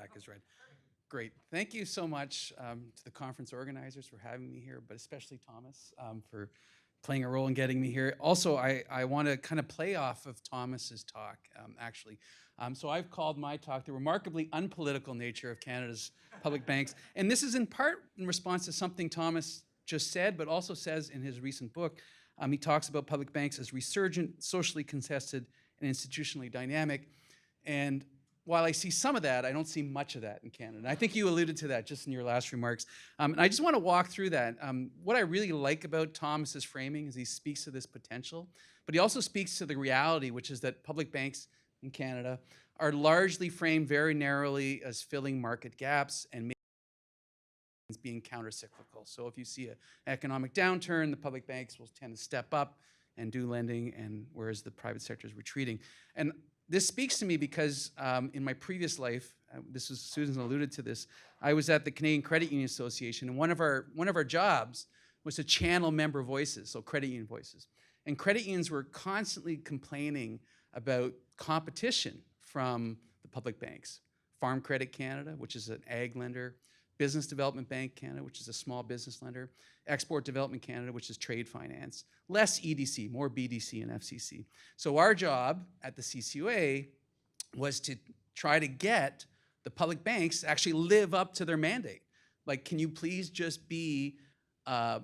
back is red. Great. Thank you so much to the conference organizers for having me here, but especially Thomas for playing a role in getting me here. Also, I want to kind of play off of Thomas's talk, actually. So I've called my talk The Remarkably Unpolitical Nature of Canada's Public Banks. And this is in part in response to something Thomas just said, but also says in his recent book. He talks about public banks as resurgent, socially contested, and institutionally dynamic. And while I see some of that, I don't see much of that in Canada. And I think you alluded to that just in your last remarks. And I just want to walk through that. What I really like about Thomas's framing is he speaks to this potential, but he also speaks to the reality, which is that public banks in Canada are largely framed very narrowly as filling market gaps and being counter-cyclical. So if you see an economic downturn, the public banks will tend to step up and do lending, and whereas the private sector is retreating. And this speaks to me because in my previous life, this was Susan alluded to this, I was at the Canadian Credit Union Association, and one of our jobs was to channel member voices, so credit union voices. And credit unions were constantly complaining about competition from the public banks. Farm Credit Canada, which is an ag lender, Business Development Bank Canada, which is a small business lender, Export Development Canada, which is trade finance, less EDC, more BDC and FCC. So our job at the CCUA was to try to get the public banks to actually live up to their mandate. Like, can you please just be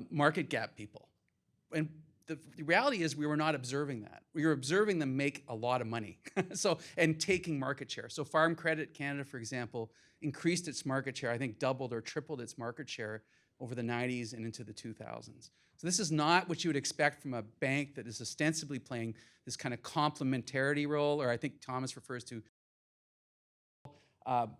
market gap people? And the reality is we were not observing that. We were observing them make a lot of money and taking market share. So Farm Credit Canada, for example, increased its market share, I think doubled or tripled its market share over the 90s and into the 2000s. So this is not what you would expect from a bank that is ostensibly playing this kind of complementarity role, or I think Thomas refers to,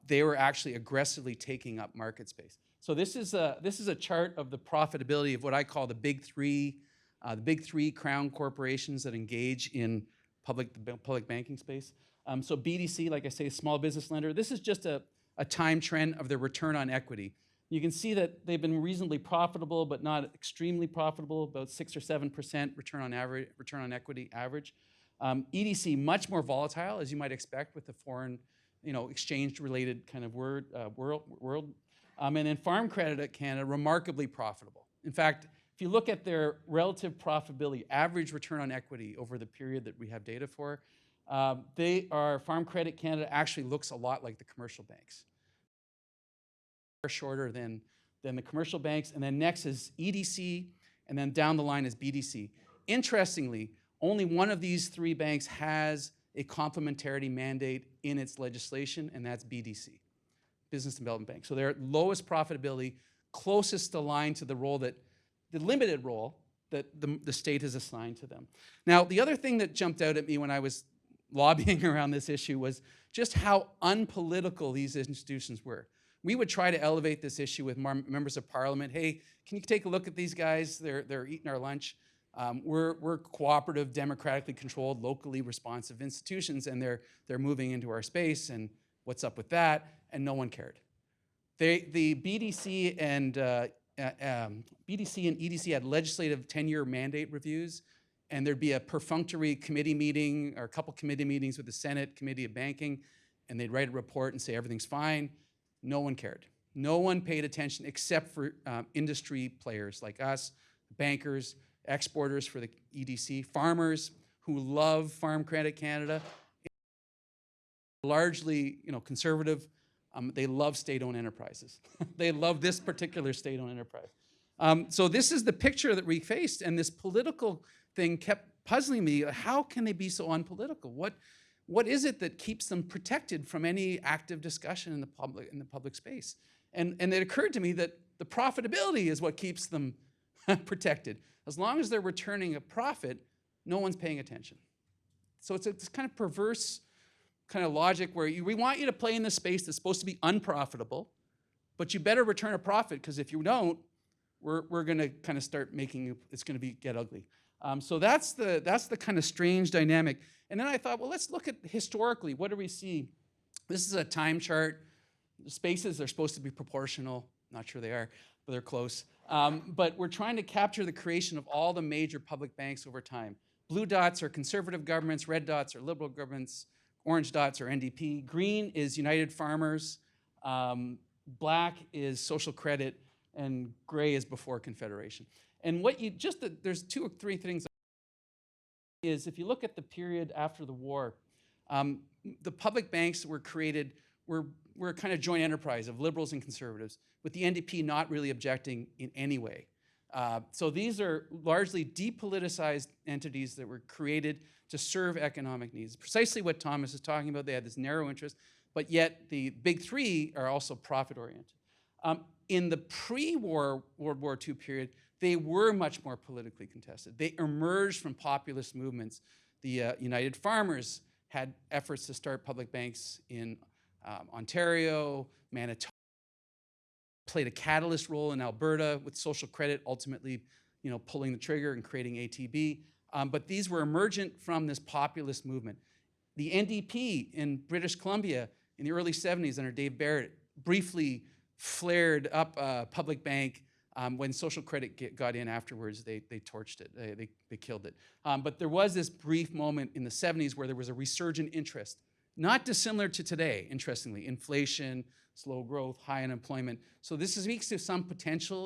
they were actually aggressively taking up market space. So this is a chart of the profitability of what I call the big three crown corporations that engage in public banking space. So BDC, like I say, small business lender, this is just a time trend of their return on equity. You can see that they've been reasonably profitable, but not extremely profitable, about 6 or 7% return on equity average. EDC, much more volatile, as you might expect with the foreign, exchange-related kind of world. And then Farm Credit Canada, remarkably profitable. In fact, if you look at their relative profitability, average return on equity over the period that we have data for, Farm Credit Canada actually looks a lot like the commercial banks. Shorter than the commercial banks, and then next is EDC, and then down the line is BDC. Interestingly, only one of these three banks has a complementarity mandate in its legislation, and that's BDC, Business Development Bank. So they're lowest profitability, closest aligned to the limited role that the state has assigned to them. Now, the other thing that jumped out at me when I was lobbying around this issue was just how unpolitical these institutions were. We would try to elevate this issue with members of parliament. Hey, can you take a look at these guys? They're eating our lunch. We're cooperative, democratically controlled, locally responsive institutions, and they're moving into our space, and what's up with that? And no one cared. The BDC and EDC had legislative 10-year mandate reviews, and there'd be a perfunctory committee meeting or a couple committee meetings with the Senate Committee of Banking, and they'd write a report and say everything's fine. No one cared. No one paid attention except for industry players like us, bankers, exporters for the EDC, farmers who love Farm Credit Canada, largely conservative. They love state-owned enterprises. They love this particular state-owned enterprise. So this is the picture that we faced, and this political thing kept puzzling me. How can they be so unpolitical? What is it that keeps them protected from any active discussion in the public space? And it occurred to me that the profitability is what keeps them protected. As long as they're returning a profit, no one's paying attention. So it's this kind of perverse kind of logic where we want you to play in this space that's supposed to be unprofitable, but you better return a profit, because if you don't, we're going to kind of start making it's going to get ugly. So that's the kind of strange dynamic. And then I thought, well, let's look at historically. What do we see? This is a time chart. The spaces are supposed to be proportional. Not sure they are, but they're close. But we're trying to capture the creation of all the major public banks over time. Blue dots are conservative governments. Red dots are liberal governments. Orange dots are NDP. Green is United Farmers. Black is social credit, and gray is before Confederation. And what you there's 2 or 3 things. Is if you look at the period after the war, the public banks were created, were a kind of joint enterprise of liberals and conservatives, with the NDP not really objecting in any way. So these are largely depoliticized entities that were created to serve economic needs. Precisely what Thomas is talking about. They had this narrow interest, but yet the big 3 are also profit-oriented. In the pre-war World War II period, they were much more politically contested. They emerged from populist movements. The United Farmers had efforts to start public banks in Ontario, Manitoba, played a catalyst role in Alberta with social credit, ultimately, pulling the trigger and creating ATB. But these were emergent from this populist movement. The NDP in British Columbia in the early 70s under Dave Barrett briefly flared up a public bank. When social credit got in afterwards, they torched it, they killed it. But there was this brief moment in the 70s where there was a resurgent interest, not dissimilar to today, interestingly. Inflation, slow growth, high unemployment. So this speaks to some potential.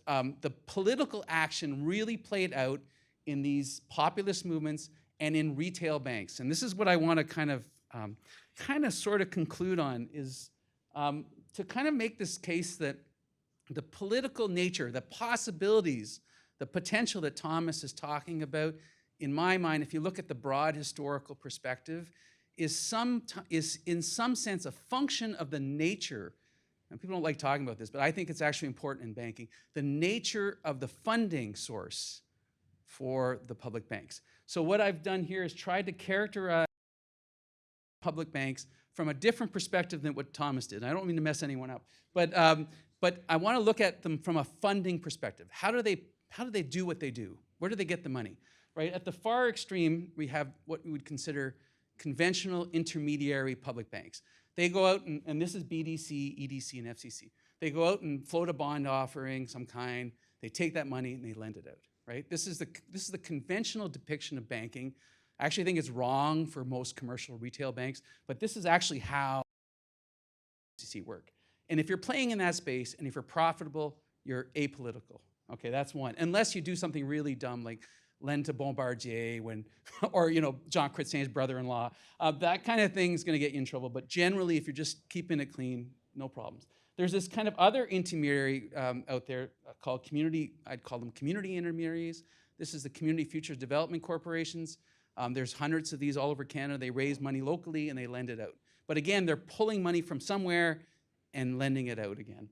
The political action really played out in these populist movements and in retail banks. And this is what I want to kind of sort of conclude on, is to kind of make this case that the political nature, the possibilities, the potential that Thomas is talking about, in my mind, if you look at the broad historical perspective, is in some sense a function of the nature, and people don't like talking about this, but I think it's actually important in banking, the nature of the funding source for the public banks. So what I've done here is tried to characterize public banks from a different perspective than what Thomas did. I don't mean to mess anyone up, but I want to look at them from a funding perspective. How do they do what they do? Where do they get the money? Right? At the far extreme, we have what we would consider conventional intermediary public banks. They go out and this is BDC, EDC, and FCC. They go out and float a bond offering, some kind. They take that money and they lend it out. Right? This is the conventional depiction of banking. I actually think it's wrong for most commercial retail banks, but this is actually how FCC work. And if you're playing in that space and if you're profitable, you're apolitical. Okay, that's one. Unless you do something really dumb like lend to Bombardier or John Chrétien's brother-in-law. That kind of thing is going to get you in trouble. But generally, if you're just keeping it clean, no problems. There's this kind of other intermediary out there called I'd call them community intermediaries. This is the Community Futures Development Corporations. There's hundreds of these all over Canada. They raise money locally and they lend it out. But again, they're pulling money from somewhere and lending it out again.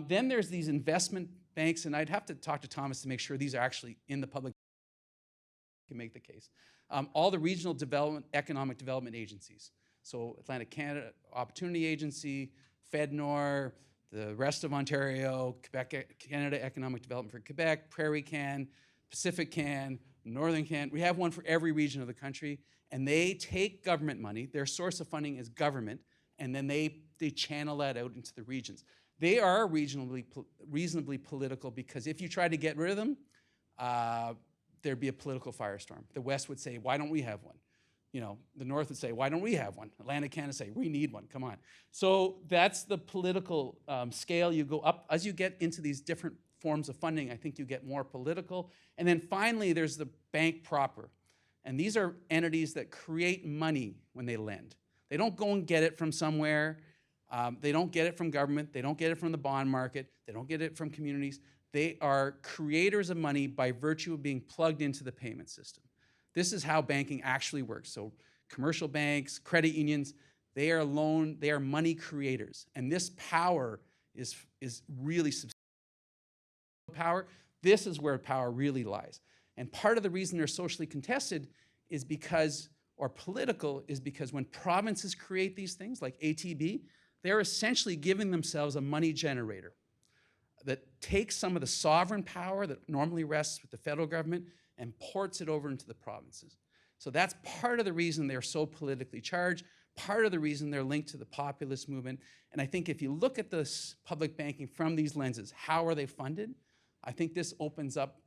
Then there's these investment banks, and I'd have to talk to Thomas to make sure these are actually in the public. Can make the case. All the regional economic development agencies. So Atlantic Canada Opportunity Agency, FedNor, the rest of Ontario, Quebec, Canada Economic Development for Quebec, Prairie Can, Pacific Can, Northern Can. We have one for every region of the country, and they take government money. Their source of funding is government, and then they channel that out into the regions. They are reasonably political, because if you try to get rid of them, there'd be a political firestorm. The West would say, why don't we have one? The North would say, why don't we have one? Atlantic Canada say, we need one, come on. So that's the political scale. You go up, as you get into these different forms of funding, I think you get more political. And then finally, there's the bank proper. And these are entities that create money when they lend. They don't go and get it from somewhere. They don't get it from government. They don't get it from the bond market. They don't get it from communities. They are creators of money by virtue of being plugged into the payment system. This is how banking actually works. So commercial banks, credit unions, they are money creators. And this power is really substantial power. This is where power really lies. And part of the reason they're socially contested is because, or political, is because when provinces create these things like ATB, they're essentially giving themselves a money generator that takes some of the sovereign power that normally rests with the federal government and ports it over into the provinces. So that's part of the reason they're so politically charged, part of the reason they're linked to the populist movement. And I think if you look at this public banking from these lenses, how are they funded? I think this opens up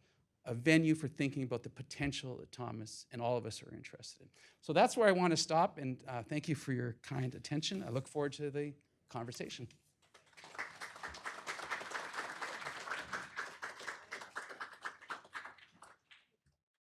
a venue for thinking about the potential that Thomas and all of us are interested in. So that's where I want to stop, and thank you for your kind attention. I look forward to the conversation.